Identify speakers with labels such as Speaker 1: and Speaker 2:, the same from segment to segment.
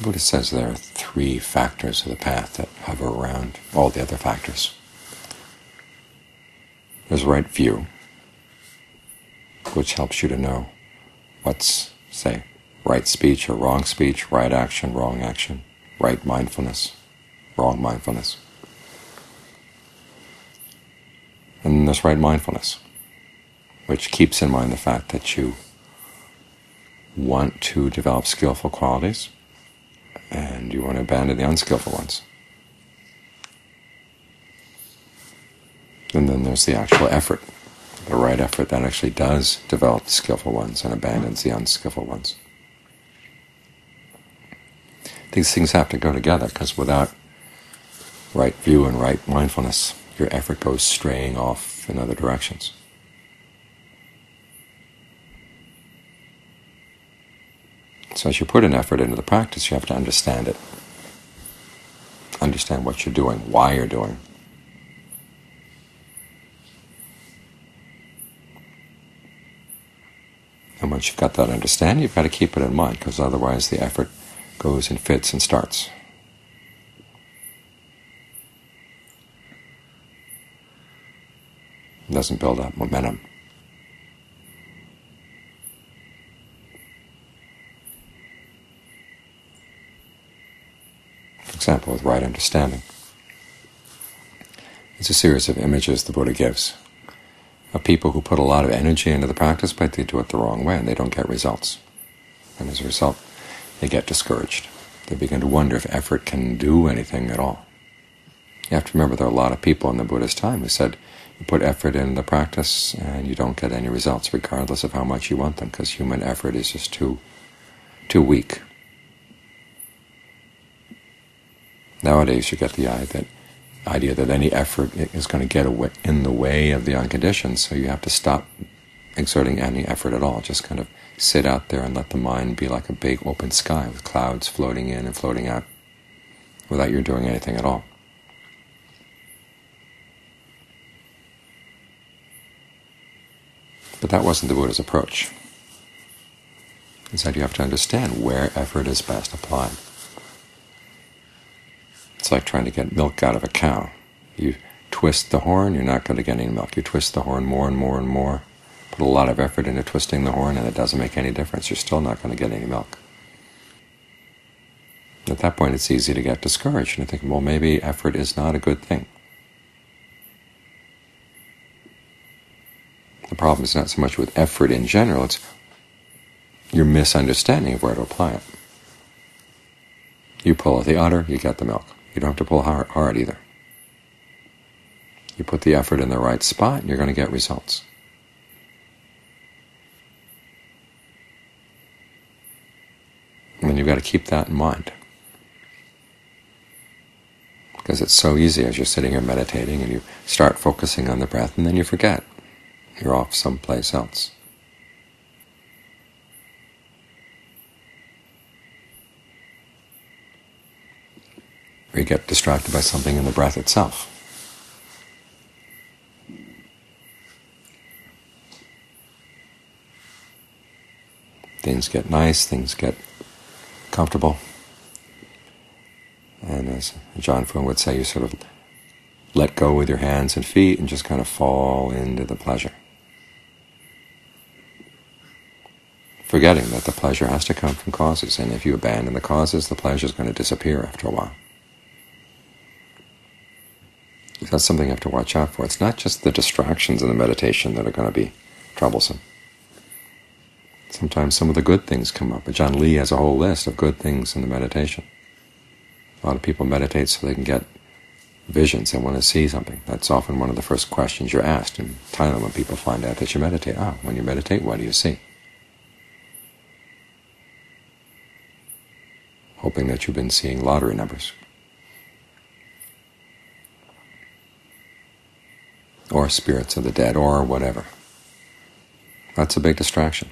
Speaker 1: The Buddha says there are 3 factors of the path that hover around all the other factors. There's right view, which helps you to know what's, say, right speech or wrong speech, right action, wrong action, right mindfulness, wrong mindfulness. And then there's right mindfulness, which keeps in mind the fact that you want to develop skillful qualities and you want to abandon the unskillful ones. And then there's the actual effort, the right effort that actually does develop the skillful ones and abandons the unskillful ones. These things have to go together, because without right view and right mindfulness, your effort goes straying off in other directions. So as you put an effort into the practice, you have to understand it. Understand what you're doing, why you're doing. And once you've got that understanding, you've got to keep it in mind, because otherwise the effort goes in fits and starts. It doesn't build up momentum. For example, with right understanding, it's a series of images the Buddha gives of people who put a lot of energy into the practice, but they do it the wrong way and they don't get results. And as a result, they get discouraged. They begin to wonder if effort can do anything at all. You have to remember there are a lot of people in the Buddha's time who said, you put effort in the practice and you don't get any results, regardless of how much you want them, because human effort is just too weak. Nowadays you get the idea that any effort is going to get in the way of the unconditioned, so you have to stop exerting any effort at all. Just kind of sit out there and let the mind be like a big open sky with clouds floating in and floating out without you doing anything at all. But that wasn't the Buddha's approach. He said you have to understand where effort is best applied. It's like trying to get milk out of a cow. You twist the horn, you're not going to get any milk. You twist the horn more and more and more, put a lot of effort into twisting the horn, and it doesn't make any difference. You're still not going to get any milk. At that point, it's easy to get discouraged and to think, well, maybe effort is not a good thing. The problem is not so much with effort in general, it's your misunderstanding of where to apply it. You pull at the udder, you get the milk. You don't have to pull hard either. You put the effort in the right spot, and you're going to get results. And then you've got to keep that in mind. Because it's so easy as you're sitting here meditating and you start focusing on the breath, and then you forget. You're off someplace else. Or you get distracted by something in the breath itself. Things get nice, things get comfortable. And as John Fuang would say, you sort of let go with your hands and feet and just kind of fall into the pleasure. Forgetting that the pleasure has to come from causes, and if you abandon the causes, the pleasure is going to disappear after a while. That's something you have to watch out for. It's not just the distractions in the meditation that are going to be troublesome. Sometimes some of the good things come up. John Lee has a whole list of good things in the meditation. A lot of people meditate so they can get visions. They want to see something. That's often one of the first questions you're asked in Thailand when people find out that you meditate. When you meditate, what do you see? Hoping that you've been seeing lottery numbers. Or spirits of the dead, or whatever. That's a big distraction.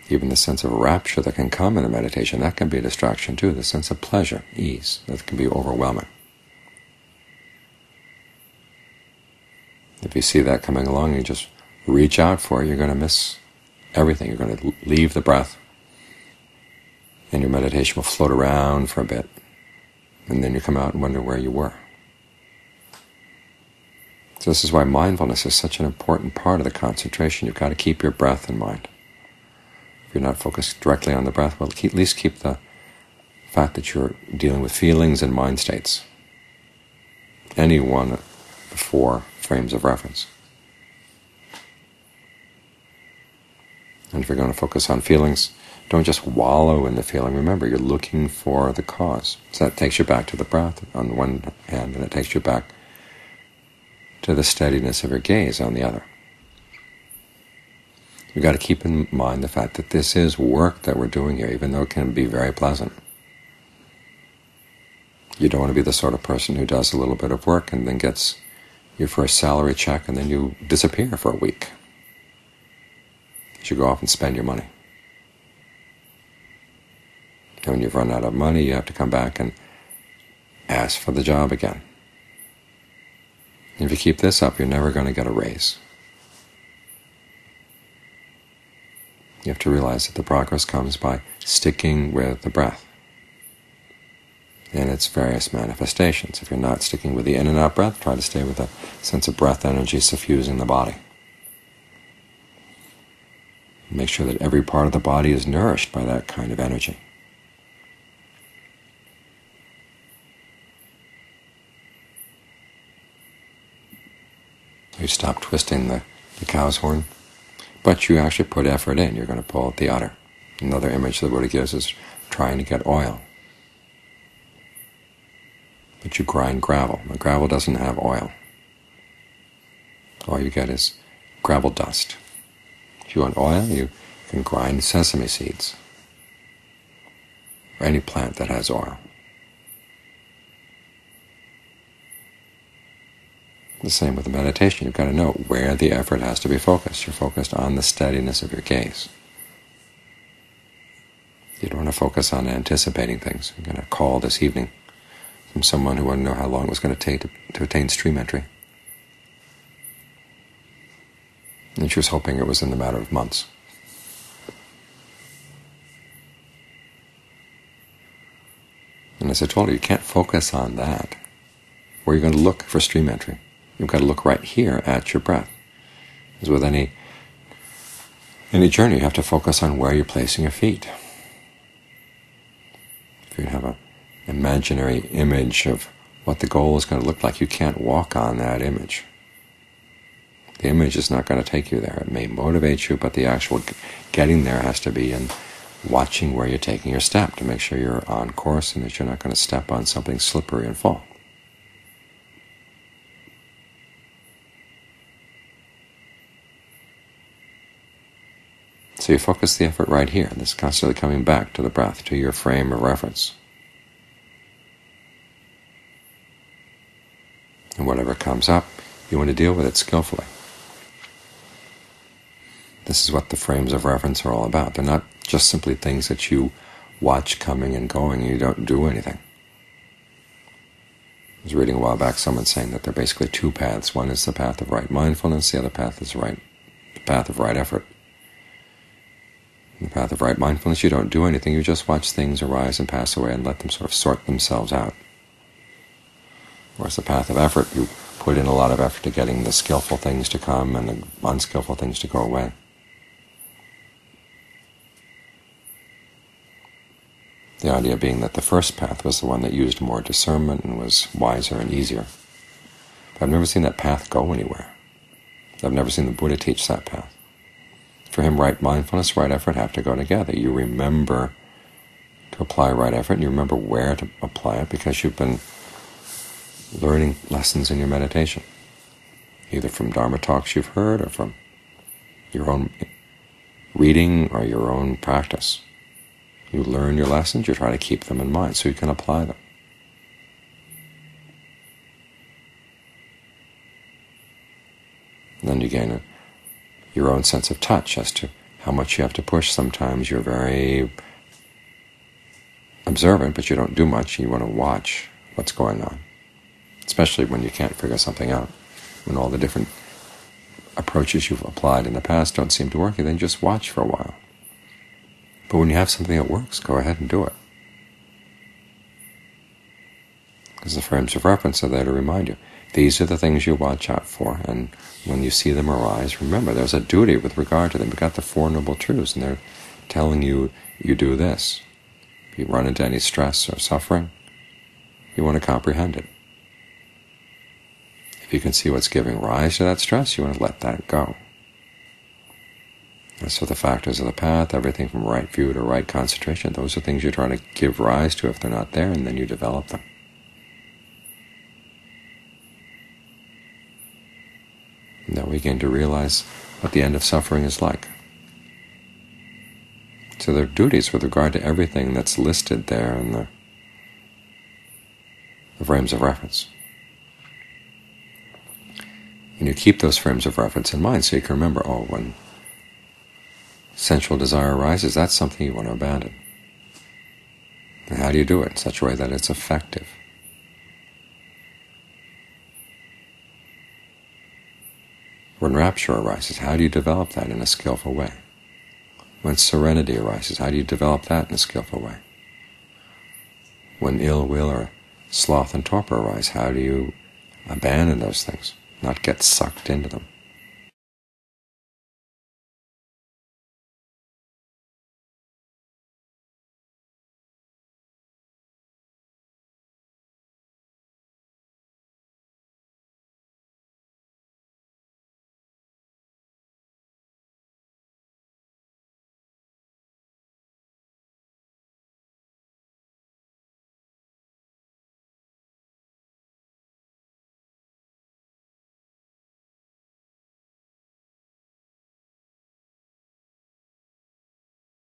Speaker 1: Even the sense of rapture that can come in a meditation, that can be a distraction too. The sense of pleasure, ease, that can be overwhelming. If you see that coming along and you just reach out for it, you're going to miss everything. You're going to leave the breath, and your meditation will float around for a bit, and then you come out and wonder where you were. So this is why mindfulness is such an important part of the concentration. You've got to keep your breath in mind. If you're not focused directly on the breath, well, at least keep the fact that you're dealing with feelings and mind states. Any one of the 4 frames of reference. And if you're going to focus on feelings, don't just wallow in the feeling. Remember, you're looking for the cause. So that takes you back to the breath on the one hand, and it takes you back to the steadiness of your gaze on the other. You've got to keep in mind the fact that this is work that we're doing here, even though it can be very pleasant. You don't want to be the sort of person who does a little bit of work and then gets your first salary check and then you disappear for a week. You should go off and spend your money. And when you've run out of money, you have to come back and ask for the job again. If you keep this up, you're never going to get a raise. You have to realize that the progress comes by sticking with the breath in its various manifestations. If you're not sticking with the in and out breath, try to stay with a sense of breath energy suffusing the body. Make sure that every part of the body is nourished by that kind of energy. You stop twisting the cow's horn, but you actually put effort in. You're going to pull out the udder. Another image the Buddha gives is trying to get oil. But you grind gravel. Now, gravel doesn't have oil. All you get is gravel dust. If you want oil, you can grind sesame seeds, or any plant that has oil. The same with the meditation. You've got to know where the effort has to be focused. You're focused on the steadiness of your gaze. You don't want to focus on anticipating things. I'm going to call this evening from someone who wanted to know how long it was going to take to attain stream entry. And she was hoping it was in the matter of months. And as I told her, you can't focus on that. Where are you going to look for stream entry? You've got to look right here at your breath. As with any journey, you have to focus on where you're placing your feet. If you have an imaginary image of what the goal is going to look like, you can't walk on that image. The image is not going to take you there. It may motivate you, but the actual getting there has to be in watching where you're taking your step to make sure you're on course and that you're not going to step on something slippery and fall. So you focus the effort right here, and this is constantly coming back to the breath, to your frame of reference. And whatever comes up, you want to deal with it skillfully. This is what the frames of reference are all about. They're not just simply things that you watch coming and going and you don't do anything. I was reading a while back someone saying that there are basically 2 paths. One is the path of right mindfulness, the other path is the path of right effort. In the path of right mindfulness, you don't do anything, you just watch things arise and pass away and let them sort of sort themselves out. Whereas the path of effort, you put in a lot of effort to getting the skillful things to come and the unskillful things to go away. The idea being that the first path was the one that used more discernment and was wiser and easier. But I've never seen that path go anywhere. I've never seen the Buddha teach that path. For him, right mindfulness, right effort have to go together. You remember to apply right effort, and you remember where to apply it because you've been learning lessons in your meditation, either from Dharma talks you've heard or from your own reading or your own practice. You learn your lessons, you try to keep them in mind so you can apply them. And then you gain your own sense of touch as to how much you have to push. Sometimes you're very observant, but you don't do much. You want to watch what's going on, especially when you can't figure something out, when all the different approaches you've applied in the past don't seem to work, then just watch for a while. But when you have something that works, go ahead and do it. Because the frames of reference are there to remind you. These are the things you watch out for, and when you see them arise, remember there's a duty with regard to them. You've got the Four Noble Truths, and they're telling you, you do this. If you run into any stress or suffering, you want to comprehend it. If you can see what's giving rise to that stress, you want to let that go. And so the factors of the path, everything from right view to right concentration, those are things you're trying to give rise to if they're not there, and then you develop them. And then we begin to realize what the end of suffering is like. So there are duties with regard to everything that's listed there in the frames of reference. And you keep those frames of reference in mind so you can remember, oh, when sensual desire arises, that's something you want to abandon. And how do you do it in such a way that it's effective? When rapture arises, how do you develop that in a skillful way? When serenity arises, how do you develop that in a skillful way? When ill will or sloth and torpor arise, how do you abandon those things, not get sucked into them?